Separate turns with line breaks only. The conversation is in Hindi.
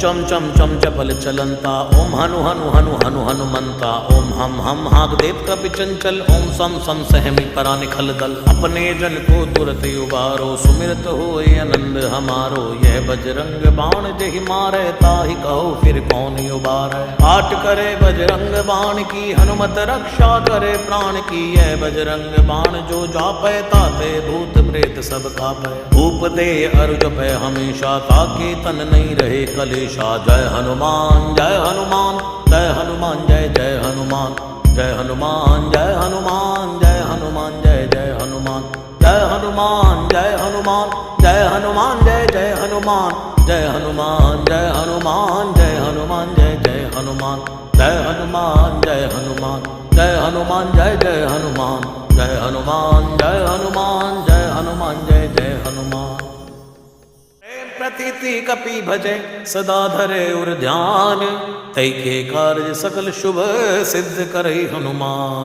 चम चम चम चपल चलंता, ओम हनु हनु हनु हनु हनुमंता, ओम हम हाग देव कपि चंचल, ओम सम सम सहमी परा निखल दल। अपने जन को तुरत उबारो, सुमिरत होए आनंद हमारो। यह बजरंग बाण जहि मारे, ताहि कहो फिर कौन उबारे। पाठ करे बजरंग बाण की, हनुमत रक्षा करे प्राण की। यह बजरंग बाण जो जापै, ताते भूत प्रेत सब कापै। धूप दे अरु जपै हमेशा, ताके तन नहीं रहे कलेशा। जय हनुमान जय हनुमान, जय हनुमान जय जय हनुमान। जय हनुमान जय हनुमान, जय हनुमान जय जय हनुमान। जय हनुमान जय हनुमान, जय हनुमान जय जय हनुमान। जय हनुमान जय हनुमान, जय हनुमान जय जय हनुमान। जय हनुमान जय हनुमान, जय हनुमान जय जय हनुमान। जय हनुमान जय हनुमान, जय हनुमान जय जय हनुमान। प्रतीति कपि भजे सदा धरे उर ध्यान, तै के कार्य सकल शुभ सिद्ध करहि हनुमान।